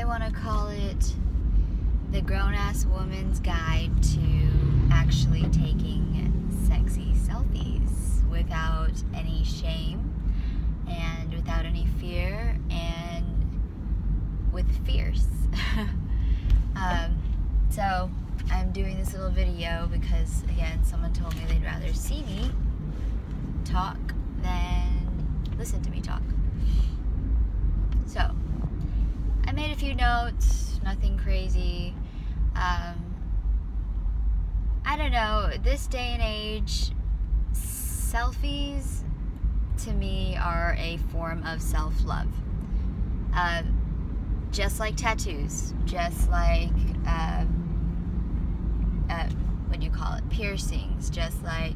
I want to call it the grown-ass woman's guide to actually taking sexy selfies without any shame and without any fear and with fierce. So I'm doing this little video because, again, someone told me they'd rather see me talk than listen to me talk. So I made a few notes, nothing crazy. I don't know, this day and age, selfies to me are a form of self-love. Just like tattoos, just like what do you call it, piercings, just like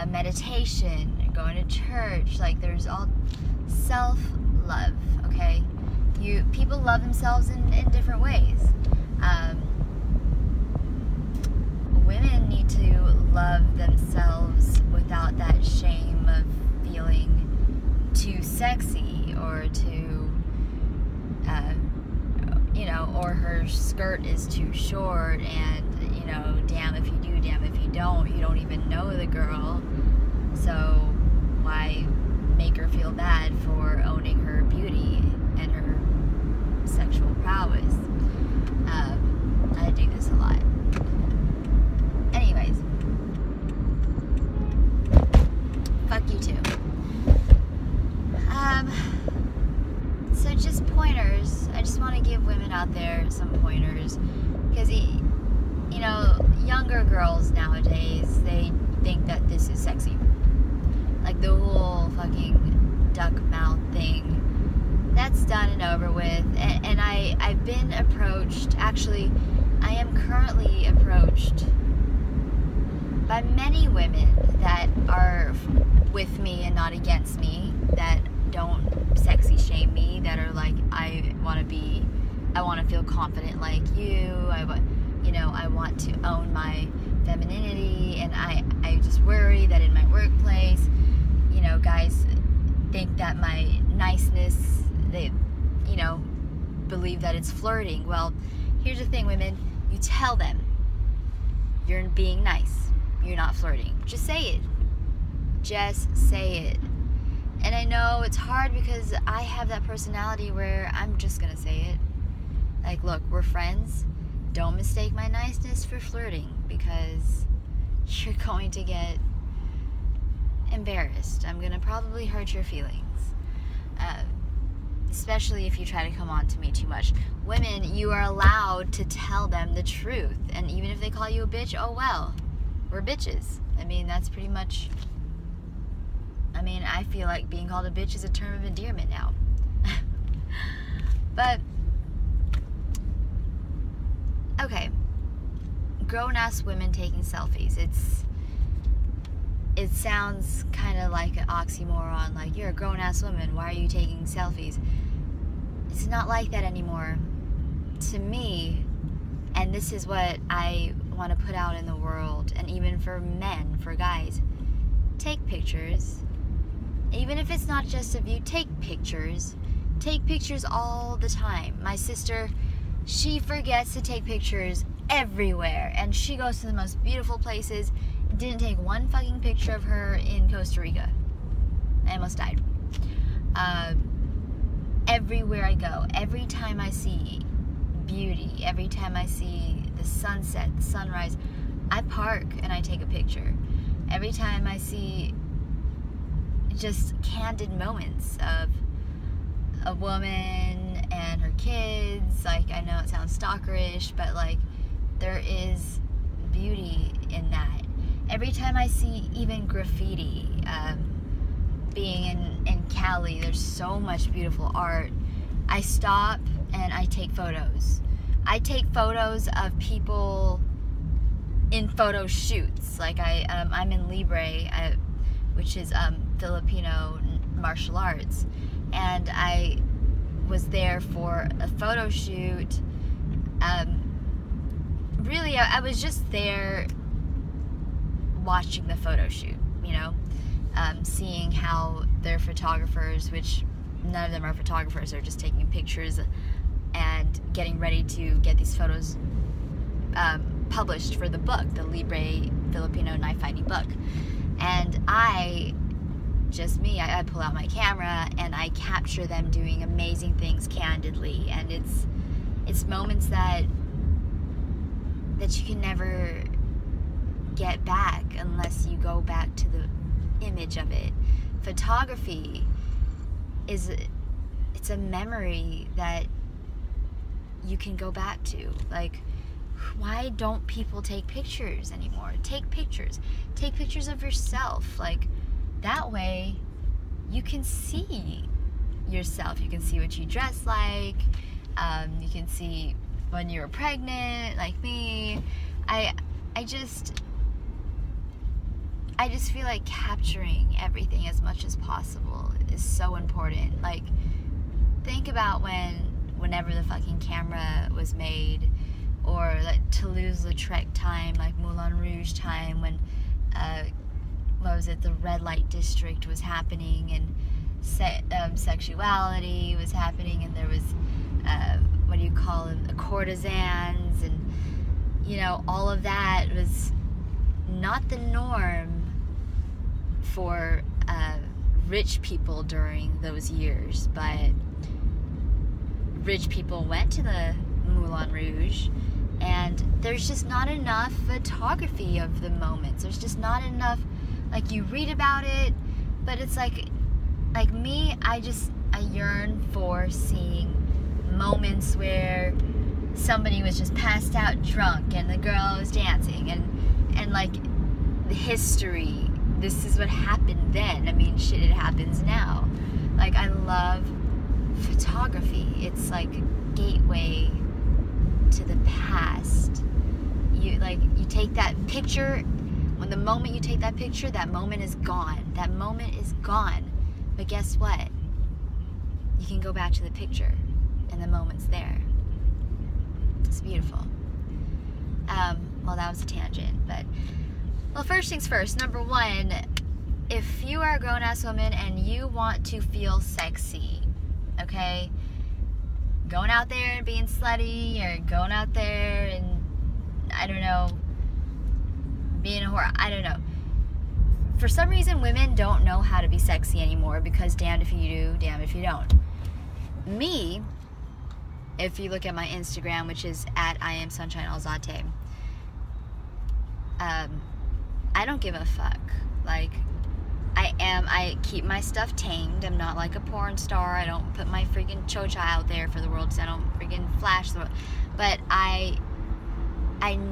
meditation, going to church, like there's all self-love, okay? People love themselves in different ways. Women need to love themselves without that shame of feeling too sexy or too or her skirt is too short, and damn if you do, damn if you don't even know the girl, so why make her feel bad for owning her beauty and her sexual prowess. I do this a lot. Anyways, fuck you too. So just pointers. I just want to give women out there some pointers, because younger girls nowadays, they think that this is sexy, like the whole fucking duck mouth thing. That's done and over with. And I've been approached. Actually, I am currently approached by many women that are with me and not against me, that don't sexy shame me, that are like, I want to feel confident like you, I want to own my femininity, and I just worry that in my workplace, guys think that my niceness, they believe that it's flirting. Well, here's the thing, women, you tell them you're being nice, you're not flirting. Just say it. Just say it. And I know it's hard because I have that personality where I'm just gonna say it. Like, look, we're friends. Don't mistake my niceness for flirting, because you're going to get embarrassed. I'm gonna probably hurt your feelings. Especially if you try to come on to me too much. Women, you are allowed to tell them the truth. And even if they call you a bitch, oh well. We're bitches. I mean, that's pretty much... I feel like being called a bitch is a term of endearment now. But, okay. Grown-ass women taking selfies. It sounds kind of like an oxymoron, like, you're a grown-ass woman, why are you taking selfies? It's not like that anymore. To me, and this is what I want to put out in the world, and even for men, for guys, take pictures. Even if it's not just of you, take pictures. Take pictures all the time. My sister, she forgets to take pictures everywhere, and she goes to the most beautiful places. Didn't take one fucking picture of her in Costa Rica. I almost died. Everywhere I go, every time I see beauty, every time I see the sunset, the sunrise, I park and I take a picture. Every time I see just candid moments of a woman and her kids, like, I know it sounds stalkerish, but like, there is beauty in that. Every time I see even graffiti, being in Cali, there's so much beautiful art. I stop and I take photos. I take photos of people in photo shoots. Like I'm in Libre, which is Filipino martial arts, and I was there for a photo shoot. Really, I was just there watching the photo shoot, seeing how their photographers, which none of them are photographers, they're just taking pictures and getting ready to get these photos published for the book, the Libre Filipino knife fighting book. And I pull out my camera and I capture them doing amazing things candidly, and it's moments that you can never get back unless you go back to the image of it. Photography it's a memory that you can go back to. Like, why don't people take pictures anymore? Take pictures of yourself. Like, that way you can see yourself. You can see what you dress like. You can see when you were pregnant, like me. I just feel like capturing everything as much as possible is so important. Like, think about whenever the fucking camera was made, or like Toulouse-Lautrec time, like Moulin Rouge time, when what was it, the red light district was happening, and sexuality was happening, and there was what do you call them, the courtesans, and you know, all of that was not the norm for rich people during those years. But rich people went to the Moulin Rouge, and there's just not enough photography of the moments. There's just not enough. Like, you read about it, but it's like me, I yearn for seeing moments where somebody was just passed out drunk and the girl was dancing, and like the history. This is what happened then. I mean, shit, it happens now. Like, I love photography. It's like a gateway to the past. You take that picture. When the moment you take that picture, that moment is gone. That moment is gone. But guess what? You can go back to the picture, and the moment's there. It's beautiful. Well, that was a tangent, but well, first things first. Number one, if you are a grown-ass woman and you want to feel sexy, okay, going out there and being slutty, or going out there and, I don't know, being a whore, I don't know. For some reason, women don't know how to be sexy anymore, because damned if you do, damned if you don't. Me, if you look at my Instagram, which is at @IamSunshineAlzate, I don't give a fuck. Like, I keep my stuff tamed. I'm not like a porn star. I don't put my freaking chocha out there for the world, so I don't freaking flash the world. But I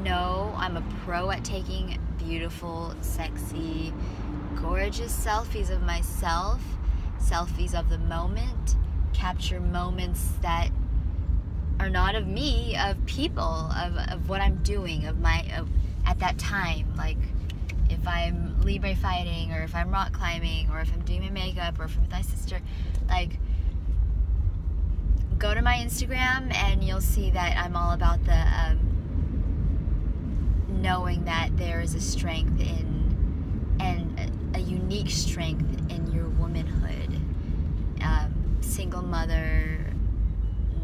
know I'm a pro at taking beautiful, sexy, gorgeous selfies of myself, selfies of the moment, capture moments that are not of me, of people, of what I'm doing, at that time. Like, if I'm Libre fighting, or if I'm rock climbing, or if I'm doing my makeup, or if I'm with my sister, like, go to my Instagram and you'll see that I'm all about the knowing that there is a strength and a unique strength in your womanhood. Single mother,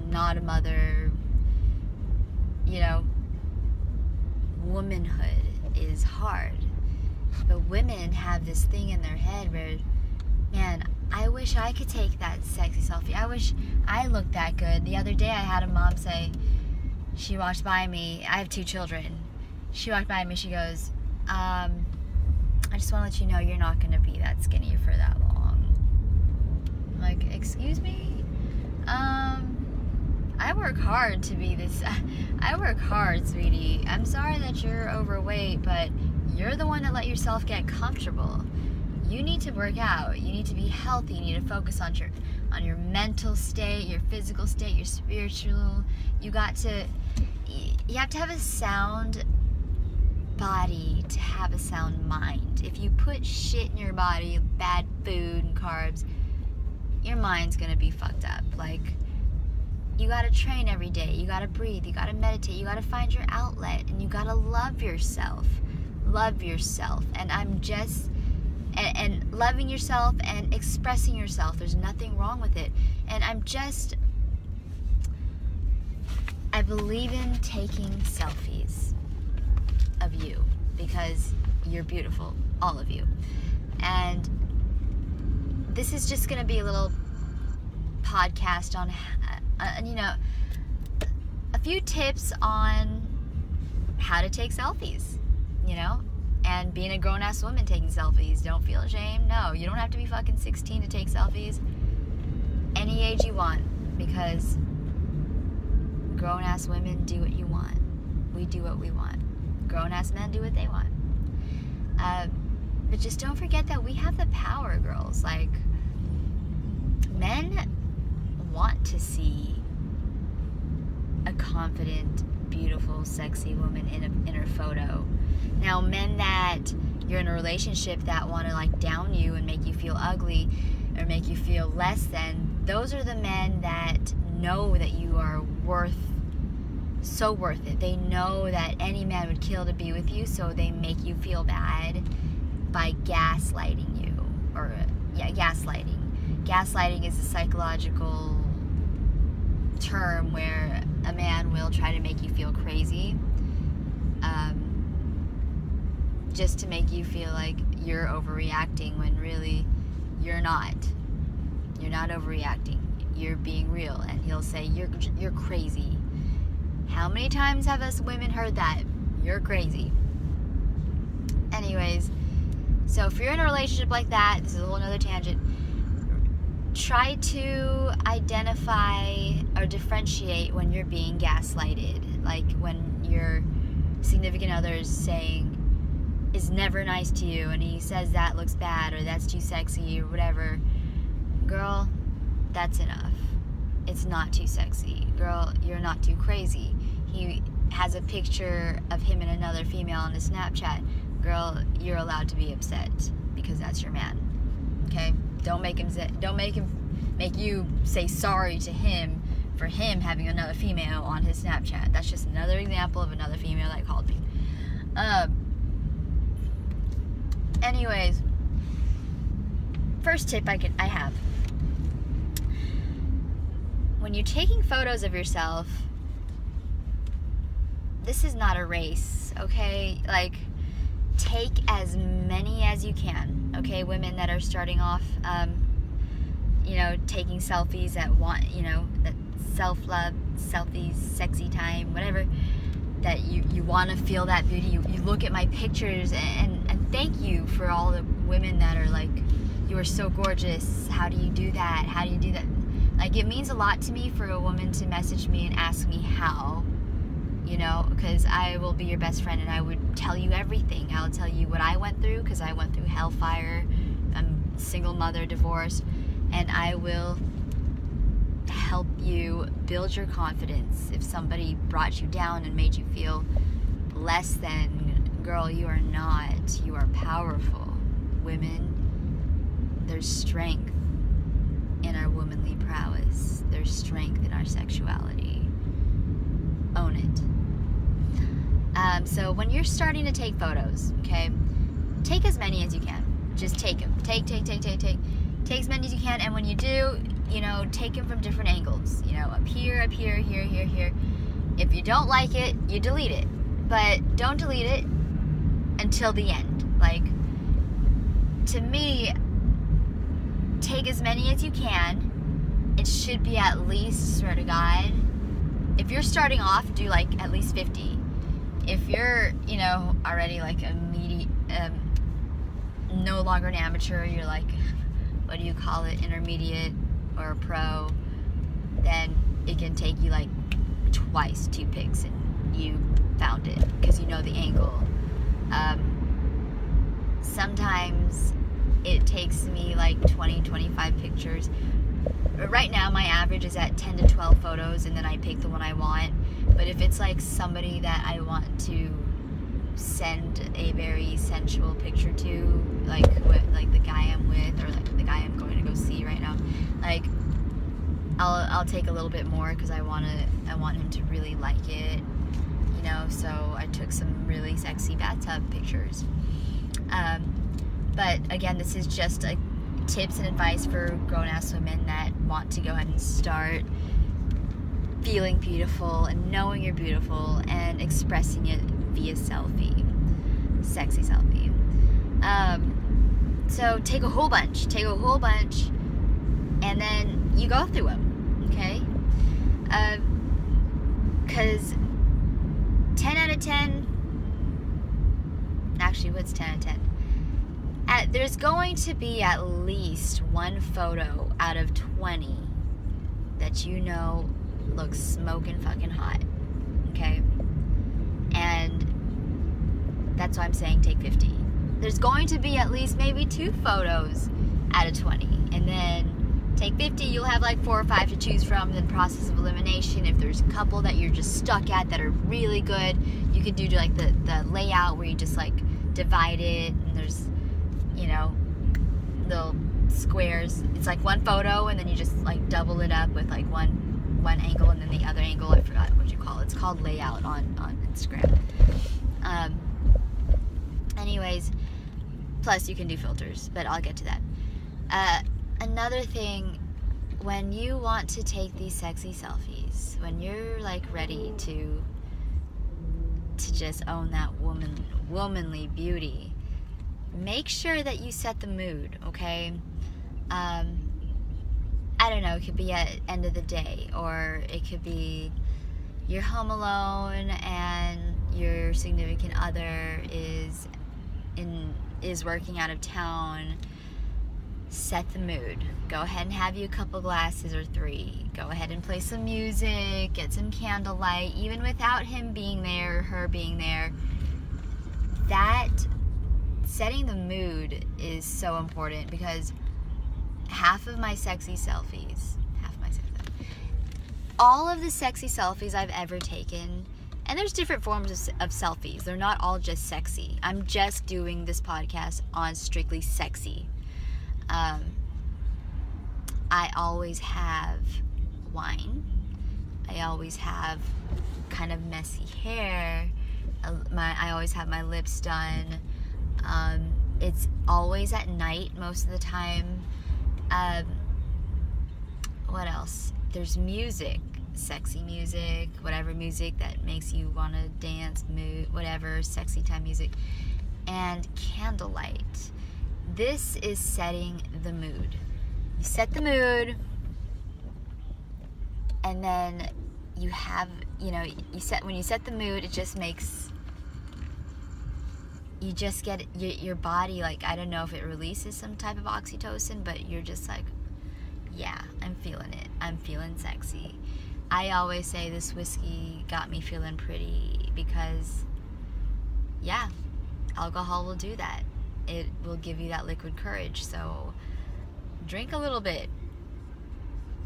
not a mother, you know, womanhood is hard. But women have this thing in their head where, man, I wish I could take that sexy selfie. I wish I looked that good. The other day I had a mom say, she walked by me, I have 2 children. She walked by me, she goes, I just want to let you know you're not going to be that skinny for that long. I'm like, excuse me? I work hard to be this. I work hard, sweetie. I'm sorry that you're overweight, but you're the one that let yourself get comfortable. You need to work out. You need to be healthy. You need to focus on your mental state, your physical state, your spiritual. You have to have a sound body to have a sound mind. If you put shit in your body, bad food and carbs, your mind's gonna be fucked up. Like, you gotta train every day. You gotta breathe. You gotta meditate. You gotta find your outlet, and you gotta love yourself. Love yourself. And and loving yourself and expressing yourself. There's nothing wrong with it. And I'm just believe in taking selfies of you because you're beautiful, all of you. And this is just going to be a little podcast on, a few tips on how to take selfies, and being a grown-ass woman taking selfies. Don't feel ashamed. No, you don't have to be fucking 16 to take selfies. Any age you want, because grown-ass women do what you want. We do what we want. Grown-ass men do what they want. But just don't forget that we have the power, girls. Like, men want to see a confident, beautiful, sexy woman in her photo. Now, men that you're in a relationship that want to like down you and make you feel ugly or make you feel less than, those are the men that know that you are so worth it. They know that any man would kill to be with you, so they make you feel bad by gaslighting you. Gaslighting. Gaslighting is a psychological term where a man will try to make you feel crazy, just to make you feel like you're overreacting when really you're not. You're not overreacting. You're being real. And he'll say, you're crazy. How many times have us women heard that? You're crazy. Anyways, so if you're in a relationship like that, this is a whole nother tangent, try to identify or differentiate when you're being gaslighted. Like when your significant other is never nice to you and he says that looks bad or that's too sexy or whatever. Girl, that's enough. It's not too sexy. Girl, you're not too crazy. He has a picture of him and another female on his Snapchat. Girl, you're allowed to be upset because that's your man. Okay? Don't make you say sorry to him for him having another female on his Snapchat. That's just another example of another female that called me. Anyways, first tip I have. When you're taking photos of yourself, this is not a race, okay? Like, take as many as you can, okay? Women that are starting off, taking selfies that that self-love, selfies, sexy time, whatever, that you want to feel that beauty. You look at my pictures and thank you for all the women that are like, you are so gorgeous. How do you do that? How do you do that? Like, it means a lot to me for a woman to message me and ask me how, because I will be your best friend and I would tell you everything. I'll tell you what I went through, because I went through hellfire. I'm a single mother, divorced, and I will help you build your confidence. If somebody brought you down and made you feel less than, girl, you are not. You are powerful. Women, there's strength in our womanly prowess. There's strength in our sexuality. Own it. So when you're starting to take photos, okay, take as many as you can. Just take them. Take as many as you can. And when you do, take them from different angles. Up here, here. If you don't like it, you delete it. But don't delete it until the end. Like, to me, take as many as you can. It should be at least, swear to God, if you're starting off, do like at least 50. If you're, already like no longer an amateur, you're like, what do you call it, intermediate or a pro, then it can take you like twice 2 pics and you found it because you know the angle. Sometimes it takes me like 20-25 pictures. Right now my average is at 10 to 12 photos, and then I pick the one I want. But if it's like somebody that I want to send a very sensual picture to, like the guy I'm with, or like the guy I'm going to go see right now, like I'll take a little bit more because I want him to really like it, so I took some really sexy bathtub pictures. But again, this is just like tips and advice for grown-ass women that want to go ahead and start feeling beautiful and knowing you're beautiful and expressing it via selfie. Sexy selfie. So take a whole bunch, and then you go through them, okay? Because 10 out of 10, actually, what's 10 out of 10? There's going to be at least one photo out of 20 that you know looks smoking fucking hot, okay? And that's why I'm saying take 50. There's going to be at least maybe 2 photos out of 20, and then take 50, you'll have like 4 or 5 to choose from. Then process of elimination, if there's a couple that you're just stuck at that are really good, you could do like the layout where you just like divide it, and there's, you know, little squares. It's like one photo, and then you just like double it up with like one angle and then the other angle. I forgot what you call it. It's called layout on Instagram. Anyways, plus you can do filters, but I'll get to that. Another thing, when you want to take these sexy selfies, when you're like ready to just own that womanly beauty, make sure that you set the mood, okay? I don't know, it could be at end of the day, or it could be you're home alone and your significant other is working out of town. Set the mood. Go ahead and have you a couple glasses or 3. Go ahead and play some music, get some candlelight, even without him being there or her being there. That setting the mood is so important, because half of my sexy selfies, all of the sexy selfies I've ever taken, and there's different forms of selfies. They're not all just sexy. I'm just doing this podcast on strictly sexy. I always have wine. I always have kind of messy hair. I always have my lips done. It's always at night most of the time. What else? There's music, sexy music, whatever music that makes you want to dance, move, whatever, sexy time music. And candlelight. This is setting the mood. You set the mood, and then you have, when you set the mood, it just makes, you just get your body, like, I don't know if it releases some type of oxytocin, but you're just like, yeah, I'm feeling it. I'm feeling sexy. I always say this whiskey got me feeling pretty, because, yeah, alcohol will do that. It will give you that liquid courage. So drink a little bit.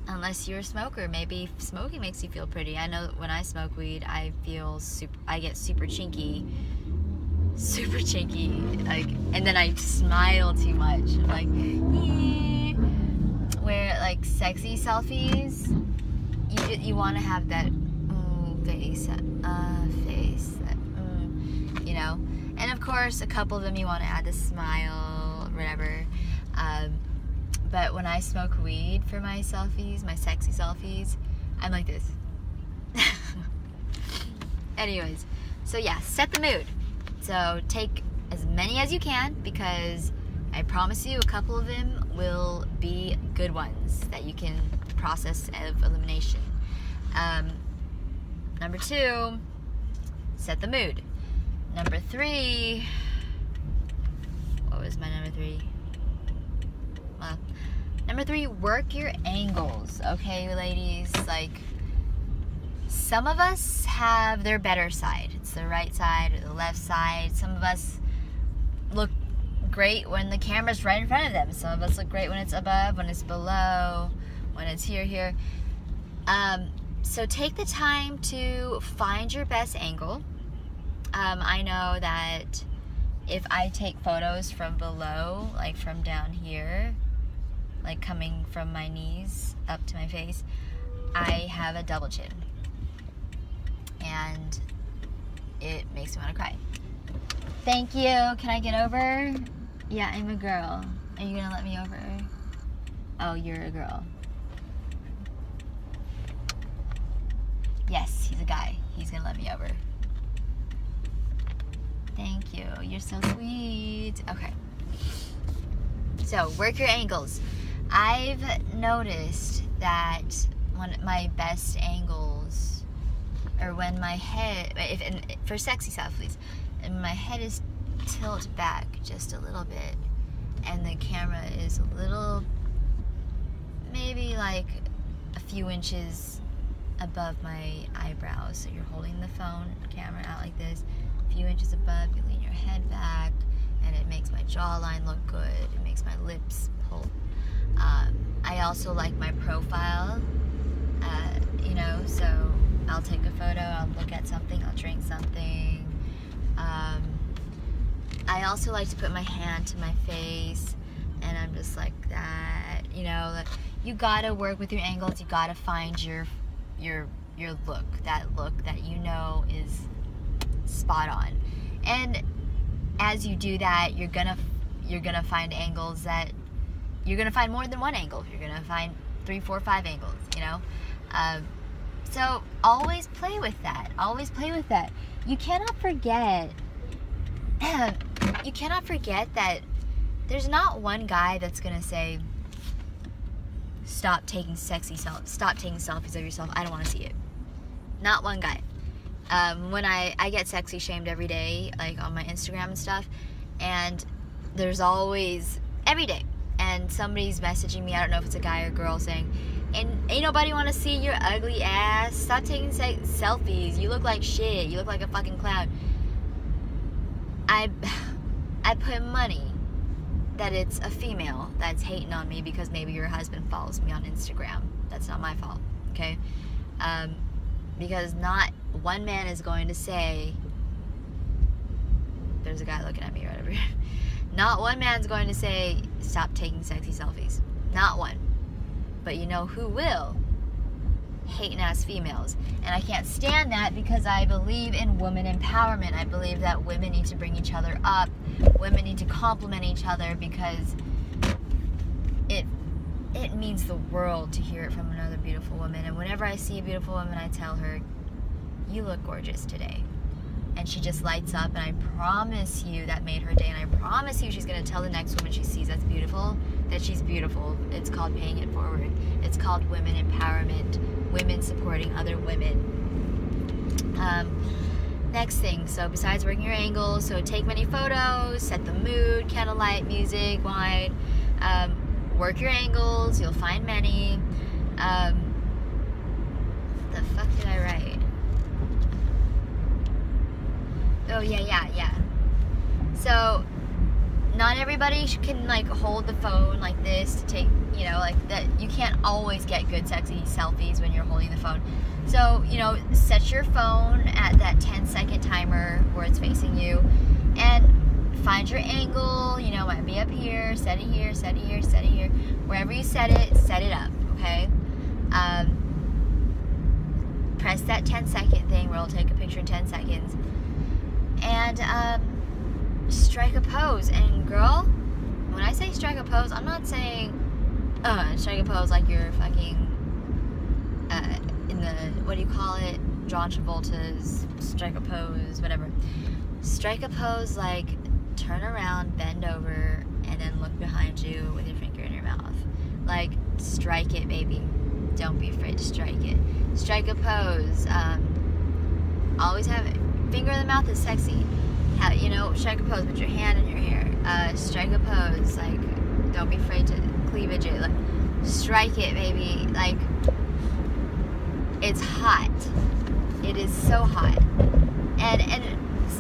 Unless you're a smoker, maybe smoking makes you feel pretty. I know when I smoke weed, I get super chinky, like, and then I smile too much. I'm like, yeah. Where like sexy selfies, you want to have that face, you know. And of course, a couple of them you want to add the smile, whatever. But when I smoke weed for my selfies, my sexy selfies, I'm like this. Anyways, so yeah, set the mood. So take as many as you can, because I promise you a couple of them will be good ones that you can process of elimination. Number 2, set the mood. Number 3, what was my number 3? Well, number 3, work your angles, okay, ladies? Like, some of us have their better side. It's the right side or the left side. Some of us look great when the camera's right in front of them. Some of us look great when it's above, when it's below, when it's here. So take the time to find your best angle. I know that if I take photos from below, like from down here, like coming from my knees up to my face, I have a double chin. And it makes me want to cry. Thank you. Can I get over? Yeah, I'm a girl. Are you gonna let me over? Oh, you're a girl. He's a guy. He's gonna let me over. Thank you. You're so sweet. Okay. So, work your angles. I've noticed that one of my best angles, or when my head, for sexy selfies, and my head is tilted back just a little bit, and the camera is a little, maybe like a few inches above my eyebrows. So you're holding the phone camera out like this, a few inches above, you lean your head back, and it makes my jawline look good. It makes my lips pull. I also like my profile, you know, so I'll take a photo, I'll look at something, I'll drink something. I also like to put my hand to my face, and I'm just like that, you know. You gotta work with your angles. You gotta find your look, that you know is spot on. And as you do that, you're gonna find angles that you're gonna find more than one angle. You're gonna find 3, 4, 5 angles, you know. So always play with that. Always play with that. You cannot forget. You cannot forget that there's not one guy that's gonna say, stop taking selfies of yourself. I don't want to see it. Not one guy. When I get sexy shamed every day, like on my Instagram and stuff, and there's always, every day, and somebody's messaging me, I don't know if it's a guy or girl, saying, and ain't nobody want to see your ugly ass. Stop taking selfies. You look like shit. You look like a fucking clown. I put money that it's a female that's hating on me because maybe your husband follows me on Instagram. That's not my fault, okay? Because not one man is going to say, there's a guy looking at me right over here. Not one man's going to say, stop taking sexy selfies. Not one. But you know who will? Hating ass females. And I can't stand that because I believe in woman empowerment. I believe that women need to bring each other up. Women need to compliment each other because it means the world to hear it from another beautiful woman. And whenever I see a beautiful woman, I tell her, you look gorgeous today. And she just lights up, and I promise you that made her day, and I promise you she's going to tell the next woman she sees that's beautiful that she's beautiful. It's called paying it forward. It's called women empowerment, women supporting other women. Next thing, so besides working your angles, so take many photos, set the mood, candlelight, music, wine, work your angles, you'll find many. What the fuck did I write? Oh, yeah. So, not everybody can, like, hold the phone like this to take, you know, like, that. You can't always get good, sexy selfies when you're holding the phone. So, you know, set your phone at that 10-second timer where it's facing you, and find your angle. You know, it might be up here, set it here, set it here, set it here. Wherever you set it up, okay? Press that 10-second thing where it'll take a picture in 10 seconds. And strike a pose. And girl, when I say strike a pose, I'm not saying strike a pose like you're fucking in the, what do you call it, John Travolta's strike a pose, whatever. Strike a pose like turn around, bend over, and then look behind you with your finger in your mouth. Like, strike it, baby. Don't be afraid to strike it. Strike a pose. Always have it. Finger in the mouth is sexy. You know, strike a pose, put your hand in your hair. Strike a pose, like, don't be afraid to cleavage it. Like, strike it, baby. Like, it's hot. It is so hot. And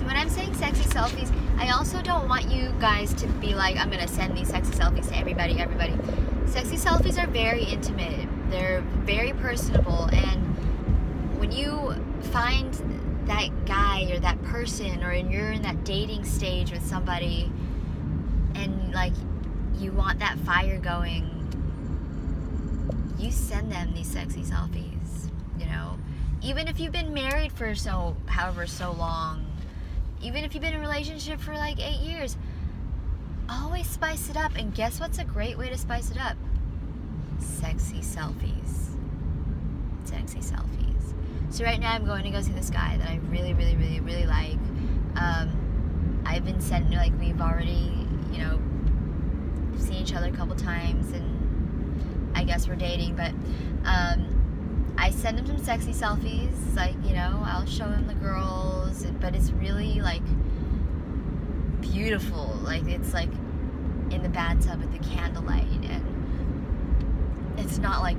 when I'm saying sexy selfies, I also don't want you guys to be like, I'm gonna send these sexy selfies to everybody. Sexy selfies are very intimate. They're very personable, and when you find that guy or that person, or you're in that dating stage with somebody, and like you want that fire going, you send them these sexy selfies, you know. Even if you've been married for however long, even if you've been in a relationship for like 8 years, always spice it up. And guess what's a great way to spice it up? Sexy selfies. So right now I'm going to go see this guy that I really, really, really, really like. I've been sent, like, we've already, you know, seen each other a couple times, and I guess we're dating, but I send him some sexy selfies, like, you know, I'll show him the girls, but it's really, like, beautiful. Like, it's like in the bathtub with the candlelight, and it's not like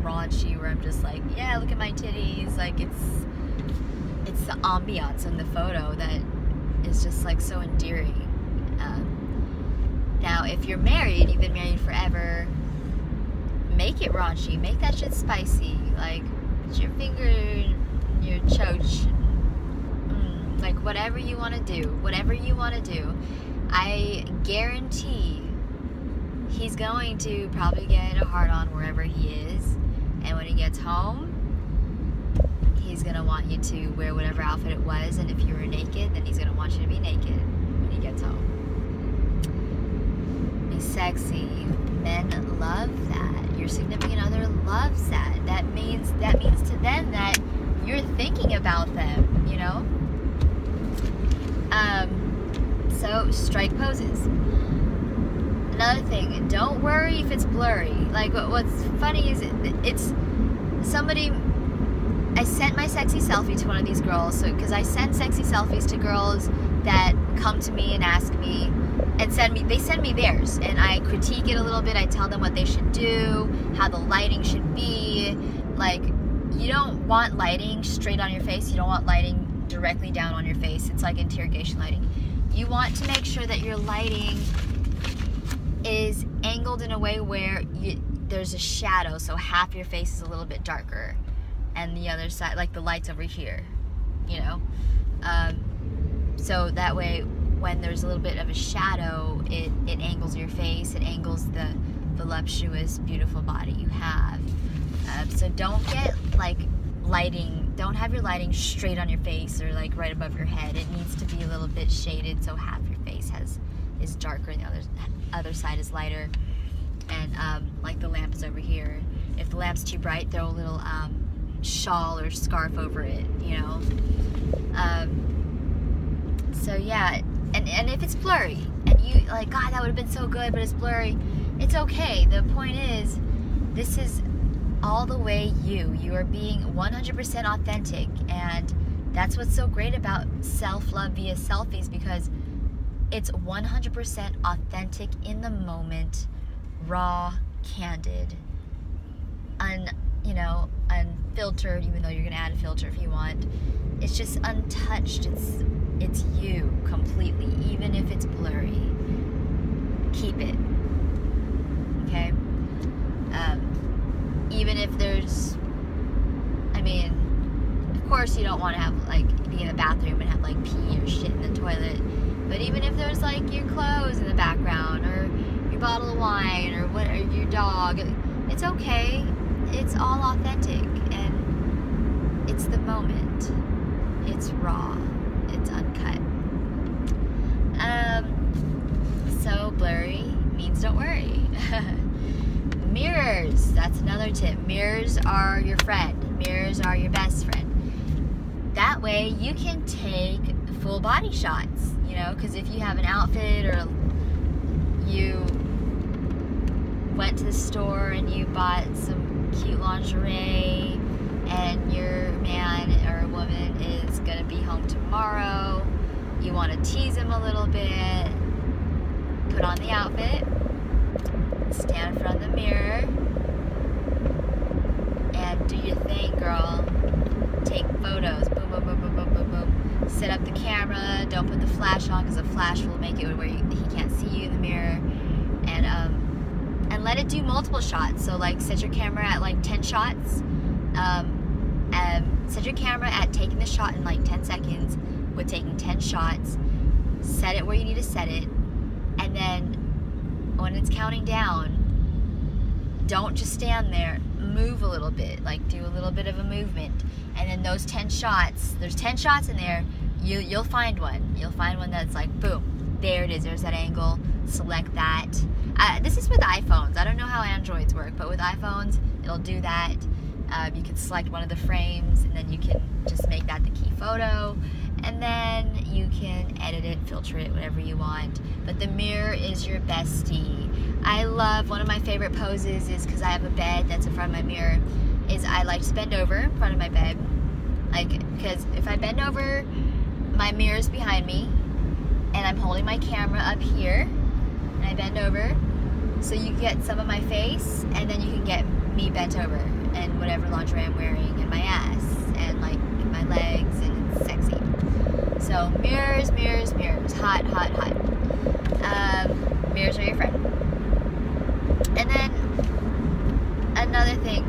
raunchy where I'm just like, yeah, look at my titties. Like, it's the ambiance in the photo that is just, like, so endearing. Now, if you're married, you've been married forever, make it raunchy, make that shit spicy. Like, put your finger in your choach, like, whatever you want to do, I guarantee he's going to probably get a hard-on wherever he is, and when he gets home, he's going to want you to wear whatever outfit it was, and if you were naked, then he's going to want you to be naked when he gets home. Be sexy. Men love that. Your significant other loves that. That means to them that you're thinking about them, you know? So strike poses. Another thing, don't worry if it's blurry. Like, what's funny is it's somebody. I sent my sexy selfie to one of these girls, so because I send sexy selfies to girls that come to me and ask me, and they send me theirs, and I critique it a little bit. I tell them what they should do, how the lighting should be. Like, you don't want lighting straight on your face. You don't want lighting directly down on your face. It's like interrogation lighting. You want to make sure that your lighting is angled in a way where there's a shadow, so half your face is a little bit darker, and the other side, like the light's over here, you know? So that way, when there's a little bit of a shadow, it angles your face, it angles the voluptuous, beautiful body you have. So don't get, like, don't have your lighting straight on your face or, like, right above your head. It needs to be a little bit shaded, so half your face is darker and the other side is lighter. And, like, the lamp is over here. If the lamp's too bright, throw a little, shawl or scarf over it, you know? So yeah, and if it's blurry, and you, like, God, that would have been so good, but it's blurry, it's okay. The point is, this is all the way you are being 100% authentic, and that's what's so great about self-love via selfies, because it's 100% authentic, in the moment, raw, candid, unfiltered, even though you're gonna add a filter if you want. It's just untouched. It's you completely, even if it's blurry. Keep it, okay? Even if there's, of course you don't want to have, like, be in the bathroom and have, like, pee or shit in the toilet, but even if there's, like, your clothes in the background, or your bottle of wine, or your dog, it's okay. It's all authentic, and it's the moment. It's raw. It's uncut. So blurry means don't worry. Mirrors, that's another tip. Mirrors are your friend. Mirrors are your best friend. That way you can take full body shots, you know, because if you have an outfit, or you went to the store and you bought some cute lingerie, and your man or woman is going to be home tomorrow, you want to tease him a little bit, put on the outfit, stand in front of the mirror, and do your thing, girl. Take photos. Boom, boom, boom, boom, boom, boom, boom. Set up the camera. Don't put the flash on, because the flash will make it where he can't see you in the mirror. And let it do multiple shots. So, like, set your camera at, like, 10 shots. Set your camera at taking the shot in, like, 10 seconds with taking 10 shots. Set it where you need to set it. And then when it's counting down, don't just stand there. Move a little bit. Like, do a little bit of a movement. And then those 10 shots, there's 10 shots in there, you'll find one. You'll find one that's like, boom, there it is. There's that angle. Select that. This is with iPhones. I don't know how Androids work, but with iPhones, it'll do that. You can select one of the frames, and then you can just make that the key photo, and then you can edit it, filter it, whatever you want. But the mirror is your bestie. I love, one of my favorite poses is, because I have a bed that's in front of my mirror, is I like to bend over in front of my bed. Like, because if I bend over, my mirror's behind me, and I'm holding my camera up here, and I bend over, so you get some of my face, and then you can get me bent over, and whatever lingerie I'm wearing, and my ass, and like my legs, and it's sexy. So mirrors, mirrors, mirrors, hot, hot, hot. Mirrors are your friend. And then another thing,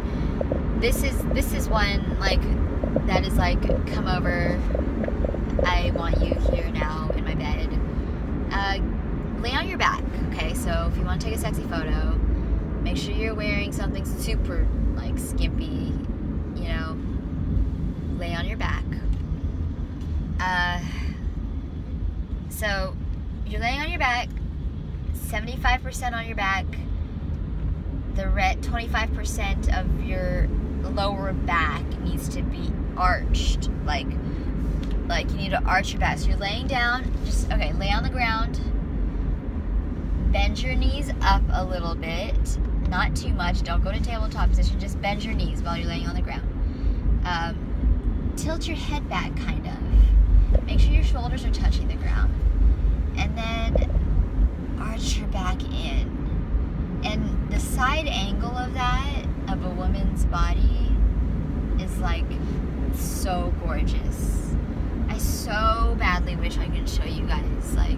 this is one like that is like, come over, I want you here now in my bed. Lay on your back, okay? So if you want to take a sexy photo, make sure you're wearing something super like skimpy, you know. Lay on your back. So you're laying on your back, 75% on your back. The red 25% of your lower back needs to be arched, like you need to arch your back. So you're laying down, just okay, lay on the ground, bend your knees up a little bit, not too much, don't go to tabletop position, just bend your knees while you're laying on the ground. Tilt your head back, kind of. Make sure your shoulders are touching the ground, and then arch your back in. And the side angle of that, of a woman's body, is like so gorgeous. I so badly wish I could show you guys, like,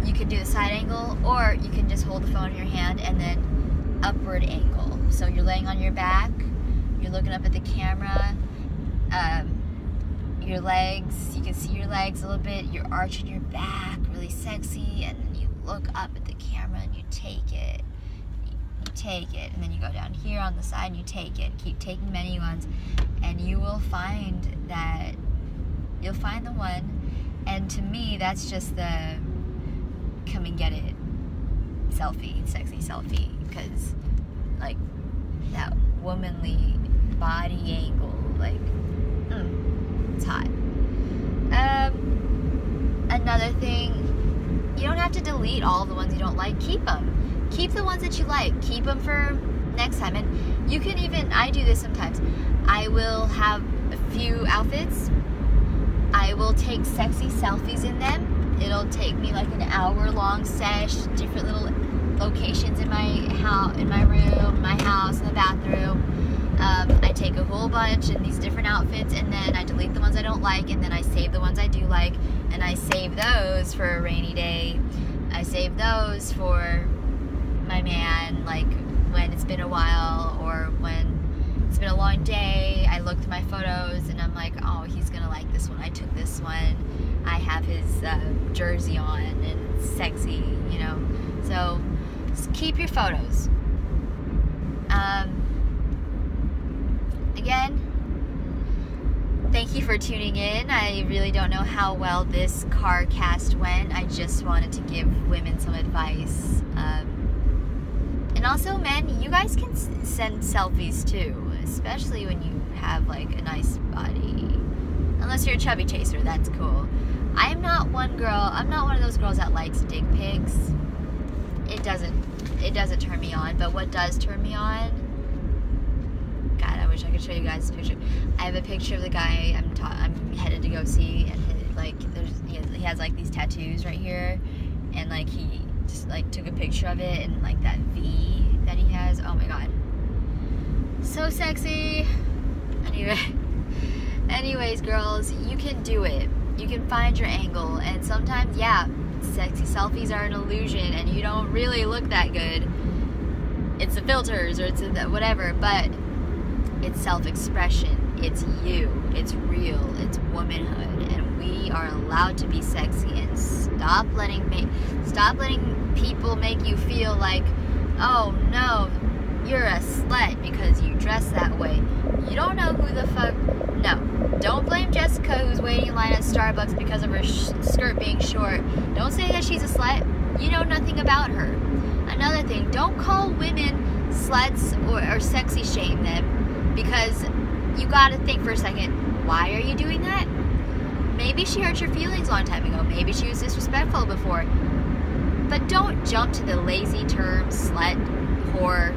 you could do the side angle, or you can just hold the phone in your hand and then upward angle. So you're laying on your back, you're looking up at the camera, your legs, you can see your legs a little bit, you're arching your back, really sexy, and then you look up at the camera and you take it, and then you go down here on the side and you take it, keep taking many ones, and you will find that, you'll find the one. And to me, that's just the come and get it selfie, sexy selfie, because like that womanly body angle, like, it's hot. Another thing, you don't have to delete all the ones you don't like. Keep them. Keep the ones that you like. Keep them for next time. And you can even, I do this sometimes, I will have a few outfits, I will take sexy selfies in them. It'll take me like an hour-long sesh, different little locations in my house, in my room, my house, in the bathroom. I take a whole bunch in these different outfits, and then I delete the ones I don't like, and then I save the ones I do like, and I save those for a rainy day. I save those for my man, like when it's been a while, or when it's been a long day. I look through my photos and I'm like, oh, he's gonna like this one. I took this one. I have his jersey on, and it's sexy, you know. So just keep your photos. Again, thank you for tuning in. I really don't know how well this car cast went. I just wanted to give women some advice. And also, men, you guys can send selfies too, especially when you have like a nice body. Unless you're a chubby chaser, that's cool. I'm not one of those girls that likes dick pics. It doesn't turn me on, but what does turn me on, God, I wish I could show you guys this picture. I have a picture of the guy I'm headed to go see, and he has like these tattoos right here, and like he just like took a picture of it, and like that V that he has, oh my God, so sexy. Anyways, girls, you can do it. You can find your angle, and sometimes, yeah, sexy selfies are an illusion, and you don't really look that good. It's the filters, or it's the whatever, but it's self-expression. It's you. It's real. It's womanhood, and we are allowed to be sexy. And stop letting people make you feel like, oh no, you're a slut because you dress that way. You don't know who the fuck. No, don't blame Jessica, who's waiting in line at Starbucks because of her skirt being short. Don't say that she's a slut. You know nothing about her. Another thing, don't call women sluts or sexy shame them, because you gotta think for a second, why are you doing that? Maybe she hurt your feelings a long time ago. Maybe she was disrespectful before. But don't jump to the lazy term slut, whore,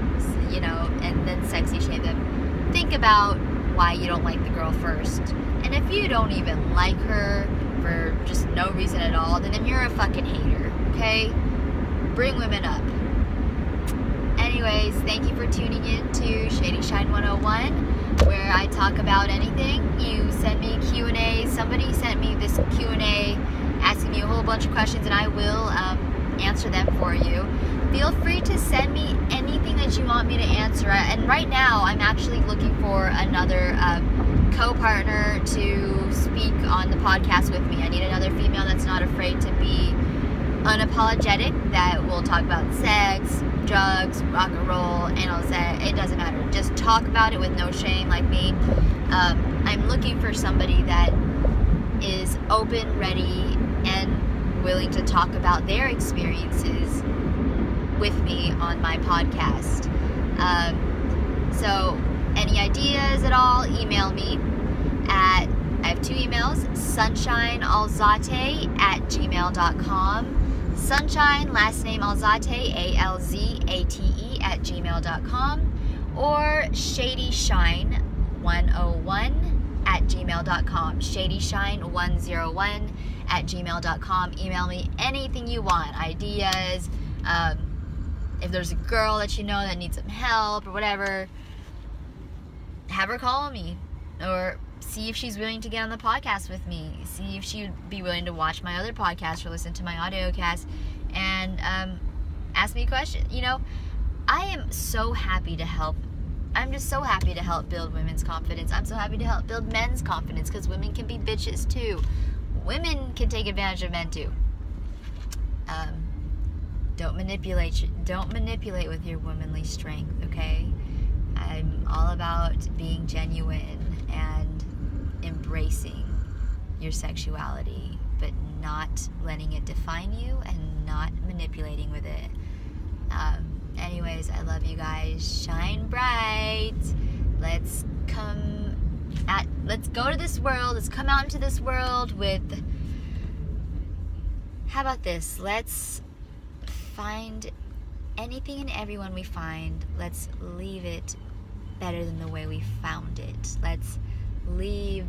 and then sexy shame them. Think about why you don't like the girl first. And if you don't even like her for just no reason at all, then you're a fucking hater, okay? Bring women up. Anyways, thank you for tuning in to Shady Shine 101, where I talk about anything. You send me Q&A. Somebody sent me this Q&A asking me a whole bunch of questions, and I will answer them for you. Feel free to send me anything that you want me to answer. And right now, I'm actually looking for another co-partner to speak on the podcast with me. I need another female that's not afraid to be unapologetic, that will talk about sex, drugs, rock and roll, anal sex. It doesn't matter. Just talk about it with no shame, like me. I'm looking for somebody that is open, ready, and willing to talk about their experiences with me on my podcast. So any ideas at all, email me at, I have 2 emails, sunshinealzate@gmail.com. Sunshine, last name Alzate, ALZATE @gmail.com, or shadyshine101 @gmail.com. shadyshine101 @gmail.com. Email me anything you want, ideas, if there's a girl that you know that needs some help or whatever, have her call me, or see if she's willing to get on the podcast with me. See if she would be willing to watch my other podcast or listen to my audio cast, and ask me a question. I am so happy to help. I'm just so happy to help build women's confidence. I'm so happy to help build men's confidence, because women can be bitches too. Women can take advantage of men too. Don't manipulate with your womanly strength, okay? I'm all about being genuine and embracing your sexuality, but not letting it define you and not manipulating with it. Anyways, I love you guys. Shine bright. Let's go to this world. Let's come out into this world with, how about this? Let's find anything and everyone we find. Let's leave it better than the way we found it. Let's leave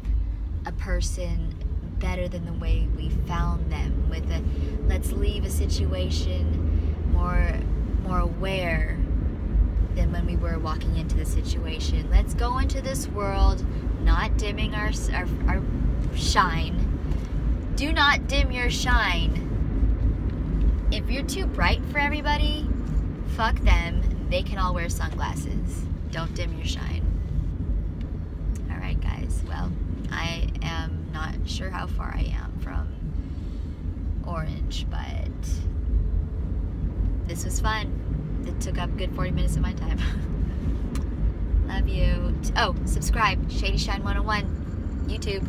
a person better than the way we found them. Let's leave a situation more aware than when we were walking into the situation. Let's go into this world not dimming our shine. Do not dim your shine. If you're too bright for everybody, fuck them. They can all wear sunglasses. Don't dim your shine. Alright guys, well, I am not sure how far I am from Orange, but this was fun. It took up a good 40 minutes of my time. Love you. Oh, subscribe. Shady Shine 101. YouTube.